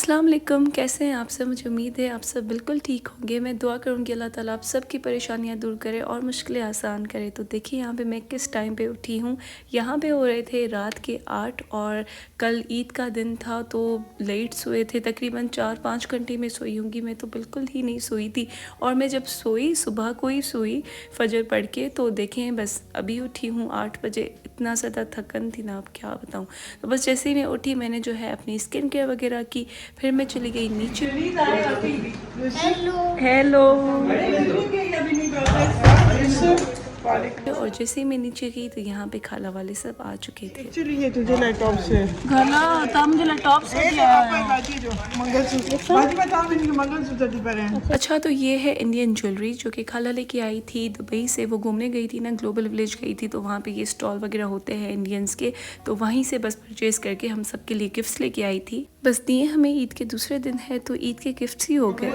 अस्सलाम वालेकुम। कैसे हैं आप सब? मुझे उम्मीद है आप सब बिल्कुल ठीक होंगे। मैं दुआ करूँगी अल्लाह ताला आप सब की परेशानियाँ दूर करे और मुश्किलें आसान करे। तो देखिए यहाँ पे मैं किस टाइम पे उठी हूँ। यहाँ पे हो रहे थे रात के 8 और कल ईद का दिन था तो लेट सोए थे, तकरीबन 4-5 घंटे में सोई होंगी। मैं तो बिल्कुल ही नहीं सोई थी और मैं जब सोई सुबह को ही सोई फजर पढ़ के, तो देखें बस अभी उठी हूँ 8 बजे। इतना ज़्यादा थकन थी ना, आप क्या बताऊँ। तो बस जैसे ही मैं उठी मैंने जो है अपनी स्किन केयर वगैरह की, फिर मैं चली गई नीचे। हेलो। हेलो। और जैसे ही मैं नीचे गई तो यहाँ पे खाला वाले सब आ चुके थे। एक्चुअली ये तुझे लैपटॉप से खाला तब मुझे लैपटॉप से मंगलसूत्र दी पर है। अच्छा, तो ये है इंडियन ज्वेलरी जो कि खाला लेके आई थी दुबई से। वो घूमने गई थी ना, ग्लोबल विलेज गई थी, तो वहाँ पे ये स्टॉल वगैरह होते हैं इंडियंस के, तो वहीं से बस परचेज़ करके हम सबके लिए गिफ्ट्स लेके आई थी। बस दिए हमें ईद के दूसरे दिन है तो ईद के गिफ्ट्स ही हो गए।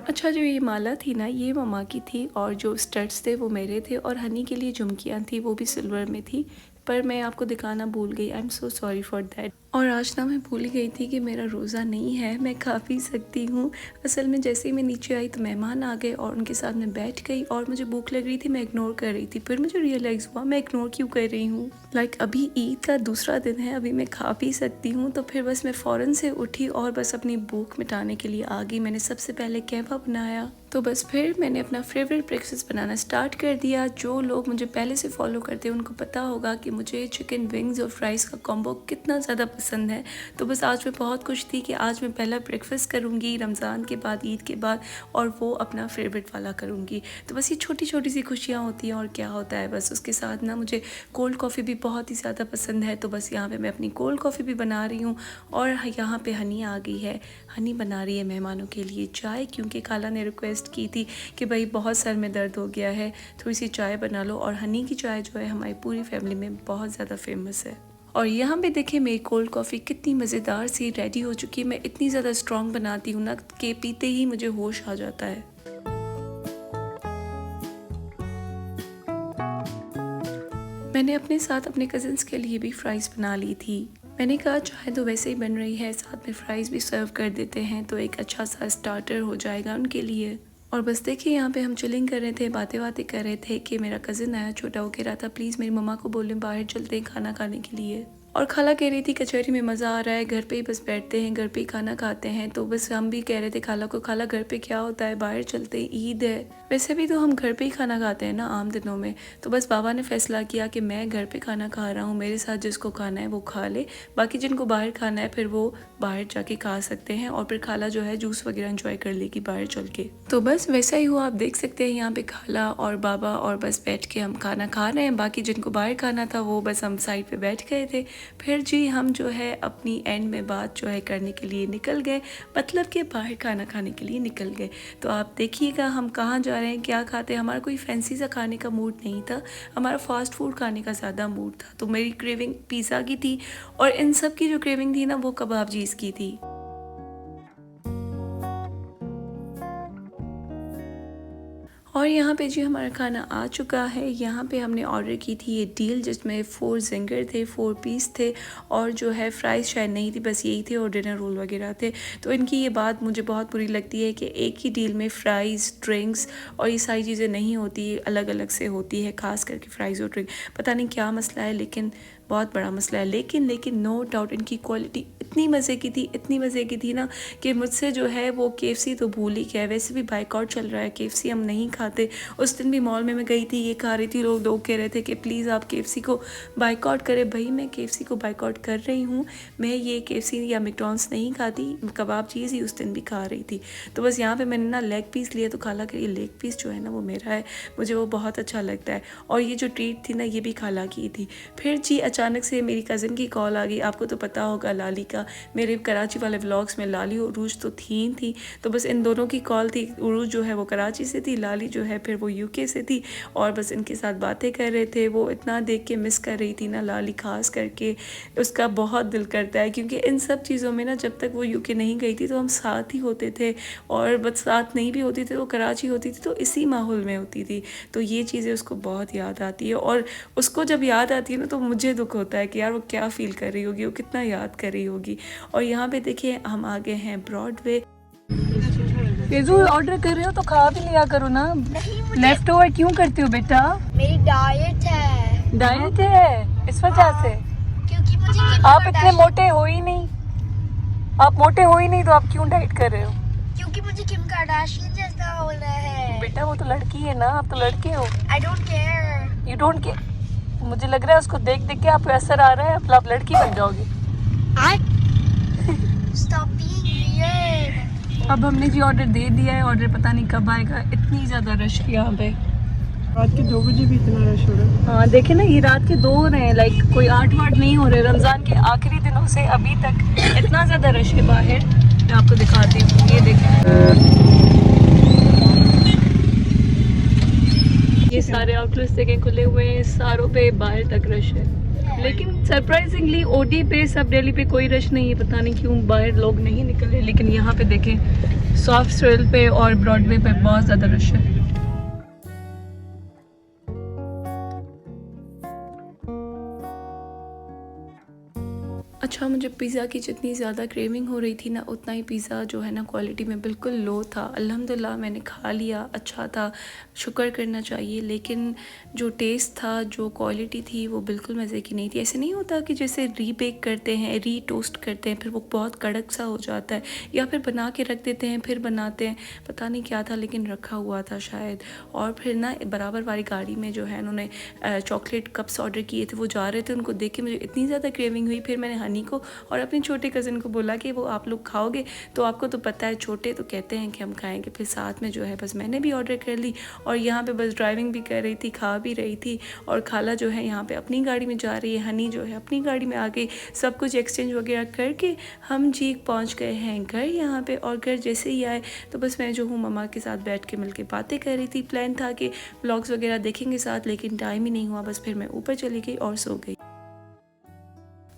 अच्छा, जो ये माला थी ना ये मम्मा की थी और जो स्टड्स थे वो मेरे थे और हनी के लिए झुमकियाँ थी, वो भी सिल्वर में थी, पर मैं आपको दिखाना भूल गई। I am so sorry for that. और आज ना मैं भूल गई थी कि मेरा रोज़ा नहीं है, मैं खा पी सकती हूँ। असल में जैसे ही मैं नीचे आई तो मेहमान आ गए और उनके साथ मैं बैठ गई और मुझे भूख लग रही थी, मैं इग्नोर कर रही थी। फिर मुझे रियलाइज़ हुआ मैं इग्नोर क्यों कर रही हूँ। अभी ईद का दूसरा दिन है, अभी मैं खा पी सकती हूँ। तो फिर बस मैं फ़ौरन से उठी और बस अपनी भूख मिटाने के लिए आ गई। मैंने सबसे पहले कहवा बनाया, तो बस फिर मैंने अपना फेवरेट ब्रेकफास्ट बनाना स्टार्ट कर दिया। जो लोग मुझे पहले से फॉलो करते हैं उनको पता होगा कि मुझे चिकन विंग्स और फ्राइज़ का कॉम्बो कितना ज़्यादा पसंद है। तो बस आज मैं बहुत खुश थी कि आज मैं पहला ब्रेकफास्ट करूँगी रमज़ान के बाद, ईद के बाद, और वो अपना फेवरेट वाला करूँगी। तो बस ये छोटी छोटी सी खुशियाँ होती हैं और क्या होता है। बस उसके साथ ना मुझे कोल्ड कॉफ़ी भी बहुत ही ज़्यादा पसंद है, तो बस यहाँ पे मैं अपनी कोल्ड कॉफ़ी भी बना रही हूँ। और यहाँ पे हनी आ गई है, हनी बना रही है मेहमानों के लिए चाय, क्योंकि खाला ने रिक्वेस्ट की थी कि भाई बहुत सर में दर्द हो गया है, थोड़ी सी चाय बना लो। और हनी की चाय जो है हमारी पूरी फैमिली में बहुत ज़्यादा फेमस है। और यहाँ पे देखें मेरी कोल्ड कॉफ़ी कितनी मज़ेदार सी रेडी हो चुकी है। मैं इतनी ज़्यादा स्ट्रॉन्ग बनाती हूँ ना कि पीते ही मुझे होश आ जाता है। मैंने अपने साथ अपने कज़न्स के लिए भी फ्राइज़ बना ली थी। मैंने कहा चाहे तो वैसे ही बन रही है, साथ में फ्राइज़ भी सर्व कर देते हैं तो एक अच्छा सा स्टार्टर हो जाएगा उनके लिए। और बस देखिए यहाँ पे हम चिलिंग कर रहे थे, बातें कर रहे थे कि मेरा कज़न आया छोटा, वो कह रहा था प्लीज़ मेरी मम्मा को बोलें बाहर चलते हैं खाना खाने के लिए। और खाला कह रही थी कचहरी में मज़ा आ रहा है, घर पे ही बस बैठते हैं, घर पे ही खाना खाते हैं। तो बस हम भी कह रहे थे खाला को, खाला घर पे क्या होता है, बाहर चलते हैं, ईद है। वैसे भी तो हम घर पे ही खाना खाते हैं ना आम दिनों में। तो बस बाबा ने फैसला किया कि मैं घर पे खाना खा रहा हूँ, मेरे साथ जिसको खाना है वो खा ले, बाकी जिनको बाहर खाना है फिर वो बाहर जाके खा सकते हैं। और फिर खाला जो है जूस वगैरह एंजॉय कर लेगी बाहर चल के। तो बस वैसा ही हुआ, आप देख सकते हैं यहाँ पे खाला और बाबा और बस बैठ के हम खाना खा रहे हैं। बाकी जिनको बाहर खाना था वो बस हम साइड पे बैठ गए थे। फिर जी हम जो है अपनी एंड में बात जो है करने के लिए निकल गए, मतलब कि बाहर खाना खाने के लिए निकल गए। तो आप देखिएगा हम कहाँ जा रहे हैं, क्या खाते हैं। हमारा कोई फैंसी सा खाने का मूड नहीं था, हमारा फास्ट फूड खाने का ज़्यादा मूड था। तो मेरी क्रेविंग पिज़्ज़ा की थी और इन सब की जो क्रेविंग थी ना वो कबाब चीज़ की थी। और यहाँ पे जी हमारा खाना आ चुका है। यहाँ पे हमने ऑर्डर की थी ये डील जिसमें 4 ज़िंगर थे, 4 पीस थे और जो है फ्राइज़ शायद नहीं थी, बस यही थे और डिनर रोल वगैरह थे। तो इनकी ये बात मुझे बहुत बुरी लगती है कि एक ही डील में फ़्राइज़, ड्रिंक्स और ये सारी चीज़ें नहीं होती, अलग अलग से होती है, ख़ास करके फ़्राइज़ और ड्रिंक। पता नहीं क्या मसला है, लेकिन बहुत बड़ा मसला है। लेकिन नो डाउट इनकी क्वालिटी इतनी मज़े की थी ना कि मुझसे जो है वो KFC तो भूल ही गया है। वैसे भी बाइकआउट चल रहा है, KFC हम नहीं खाते। उस दिन भी मॉल में मैं गई थी, ये खा रही थी, लोग कह रहे थे कि प्लीज़ आप KFC को बाइकआउट करें। भाई मैं KFC को बाइकआउट कर रही हूँ, मैं ये KFC या मैकडॉनल्ड्स नहीं खाती, कबाब चीज़ ही उस दिन भी खा रही थी। तो बस यहाँ पर मैंने ना लेग पीस लिया, तो खाला के ये लेग पीस जो है ना वो मेरा है, मुझे वो बहुत अच्छा लगता है। और ये जो ट्रीट थी ना ये भी खाला की थी। फिर जी अचानक से मेरी कज़न की कॉल आ गई। आपको तो पता होगा लाली का, मेरे कराची वाले व्लॉग्स में लाली और उरूज तो थी। तो बस इन दोनों की कॉल थी। उरूज जो है वो कराची से थी, लाली जो है फिर वो यूके से थी और बस इनके साथ बातें कर रहे थे। वो इतना देख के मिस कर रही थी ना लाली, खास करके उसका बहुत दिल करता है क्योंकि इन सब चीज़ों में ना जब तक वो यूके नहीं गई थी तो हम साथ ही होते थे और बस साथ नहीं भी होती थी तो कराची होती थी तो इसी माहौल में होती थी। तो ये चीज़ें उसको बहुत याद आती है और उसको जब याद आती है ना तो मुझे दुख होता है कि यार वो क्या फ़ील कर रही होगी, वो कितना याद कर रही होगी। और यहाँ पे देखिए हम आगे हैं ब्रॉडवे। ऑर्डर कर रहे हो तो खा भी लिया करो ना, लेफ्ट ओवर क्यों करती हो बेटा? मेरी डाइट है। डाइट है इस वजह से? क्योंकि मुझे आप इतने मोटे हो ही नहीं, आप मोटे हो ही नहीं तो आप क्यों डाइट कर रहे हो? क्योंकि मुझे किम कार्दाशियन जैसा होना है। बेटा वो तो लड़की है ना, आप तो लड़के हो। I don't care. You don't care? मुझे लग रहा है उसको देख देख के आपको असर आ रहा है, अब आप लड़की बन जाओगी। Stop being weird. अब हमने जी ऑर्डर दे दिया है, ऑर्डर पता नहीं कब आएगा, इतनी ज़्यादा रश है यहाँ पे। रात के 2 बजे भी इतना रश हो रहा है। हाँ देखे ना, ये रात के 2 हो रहे हैं, लाइक कोई 8 नहीं हो रहे। रमज़ान के आखिरी दिनों से अभी तक इतना ज़्यादा रश है बाहर। मैं आपको दिखाती हूँ, ये देखें, ये सारे आउटलेट्स देखें खुले हुए हैं, सारों पे बाहर तक रश है। लेकिन सरप्राइजिंगली ओडी पे, सब दिल्ली पे कोई रश नहीं है, पता नहीं क्यों बाहर लोग नहीं निकल रहे। लेकिन यहाँ पे देखें सॉफ्ट सोइल पे और ब्रॉडवे पे बहुत ज़्यादा रश है। अच्छा, मुझे पिज़्ज़ा की जितनी ज़्यादा क्रेविंग हो रही थी ना, उतना ही पिज़्ज़ा जो है ना क्वालिटी में बिल्कुल लो था। अल्हम्दुलिल्लाह मैंने खा लिया, अच्छा था, शुक्र करना चाहिए। लेकिन जो टेस्ट था, जो क्वालिटी थी, वो बिल्कुल मज़े की नहीं थी। ऐसे नहीं होता कि जैसे रीबेक करते हैं, री टोस्ट करते हैं, फिर वो बहुत कड़क सा हो जाता है, या फिर बना के रख देते हैं फिर बनाते हैं, पता नहीं क्या था, लेकिन रखा हुआ था शायद। और फिर ना बराबर वाली गाड़ी में जो है उन्होंने चॉकलेट कप्स ऑर्डर किए थे, वो जा रहे थे, उनको देख के मुझे इतनी ज़्यादा क्रेविंग हुई। फिर मैंने हनी को और अपने छोटे कज़न को बोला कि वो आप लोग खाओगे, तो आपको तो पता है छोटे तो कहते हैं कि हम खाएंगे। फिर साथ में जो है बस मैंने भी ऑर्डर कर ली और यहाँ पे बस ड्राइविंग भी कर रही थी, खा भी रही थी। और खाला जो है यहाँ पे अपनी गाड़ी में जा रही है, हनी जो है अपनी गाड़ी में आ गई। सब कुछ एक्सचेंज वगैरह करके हम जी पहुँच गए हैं घर यहाँ पे। और घर जैसे ही आए तो बस मैं जो हूँ मम्मा के साथ बैठ के मिल के बातें कर रही थी। प्लान था कि व्लॉग्स वगैरह देखेंगे साथ, लेकिन टाइम ही नहीं हुआ, बस फिर मैं ऊपर चली गई और सो गई।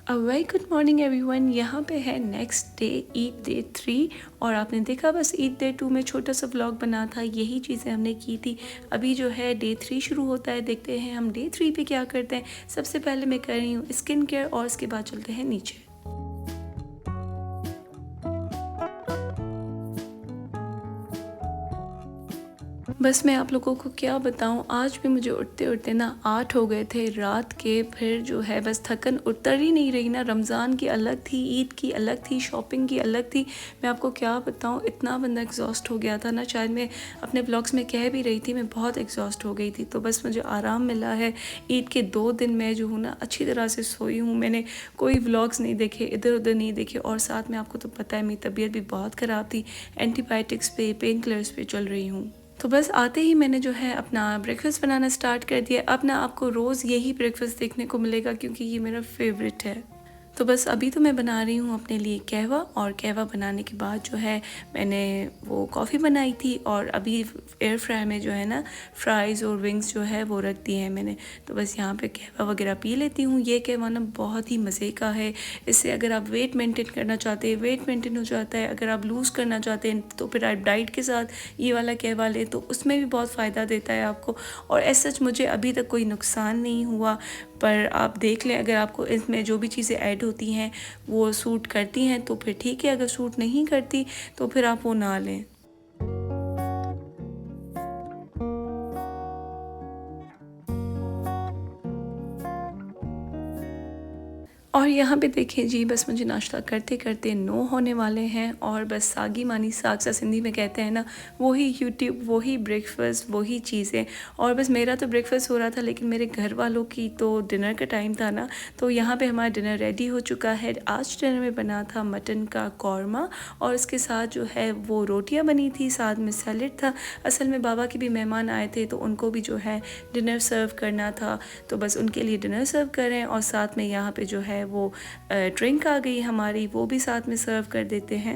A very good morning everyone. यहाँ पे है नेक्स्ट डे, ईद डे 3, और आपने देखा बस ईद डे 2 में छोटा सा व्लॉग बना था, यही चीज़ें हमने की थी। अभी जो है डे 3 शुरू होता है, देखते हैं हम डे 3 पे क्या करते हैं। सबसे पहले मैं कर रही हूँ स्किन केयर और उसके बाद चलते हैं नीचे। बस मैं आप लोगों को क्या बताऊं, आज भी मुझे उठते उठते ना 8 हो गए थे रात के। फिर जो है बस थकन उतर ही नहीं रही ना। रमज़ान की अलग थी, ईद की अलग थी, शॉपिंग की अलग थी। मैं आपको क्या बताऊं, इतना बंदा एग्जॉस्ट हो गया था ना, शायद मैं अपने ब्लॉग्स में कह भी रही थी, मैं बहुत एग्जॉस्ट हो गई थी। तो बस मुझे आराम मिला है। ईद के 2 दिन मैं जो हूँ ना अच्छी तरह से सोई हूँ। मैंने कोई व्लॉग्स नहीं देखे, इधर उधर नहीं देखे। और साथ में आपको तो पता है मेरी तबीयत भी बहुत ख़राब थी, एंटीबायोटिक्स पे, पेन किलर्स पे चल रही हूँ। तो बस आते ही मैंने जो है अपना ब्रेकफास्ट बनाना स्टार्ट कर दिया। अब ना आपको रोज़ यही ब्रेकफास्ट देखने को मिलेगा क्योंकि ये मेरा फेवरेट है। तो बस अभी तो मैं बना रही हूँ अपने लिए कहवा, और कहवा बनाने के बाद जो है मैंने वो कॉफ़ी बनाई थी और अभी एयर फ्राई में जो है ना फ्राइज़ और विंग्स जो है वो रख दिए हैं मैंने। तो बस यहाँ पे कहवा वगैरह पी लेती हूँ। ये कहवा ना बहुत ही मज़े का है। इससे अगर आप वेट मेंटेन करना चाहते हैं, वेट मेंटेन हो जाता है। अगर आप लूज़ करना चाहते हैं तो फिर आप डाइट के साथ ये वाला कहवा लें तो उसमें भी बहुत फ़ायदा देता है आपको। और ऐसा सच मुझे अभी तक कोई नुकसान नहीं हुआ, पर आप देख लें अगर आपको इसमें जो भी चीज़ें ऐड होती हैं वो सूट करती हैं तो फिर ठीक है, अगर सूट नहीं करती तो फिर आप वो ना लें। और यहाँ पे देखें जी, बस मुझे नाश्ता करते करते 9 होने वाले हैं। और बस सागी मानी साग सा सिंधी में कहते हैं ना, वही यूट्यूब, वही ब्रेकफास्ट, वही चीज़ें। और बस मेरा तो ब्रेकफास्ट हो रहा था, लेकिन मेरे घर वालों की तो डिनर का टाइम था ना, तो यहाँ पे हमारा डिनर रेडी हो चुका है। आज डिनर में बना था मटन का कौरमा और उसके साथ जो है वो रोटियाँ बनी थी, साथ में सैलेड था। असल में बाबा के भी मेहमान आए थे तो उनको भी जो है डिनर सर्व करना था, तो बस उनके लिए डिनर सर्व करें। और साथ में यहाँ पे जो है वो ड्रिंक आ गई हमारी, वो भी साथ में सर्व कर देते हैं।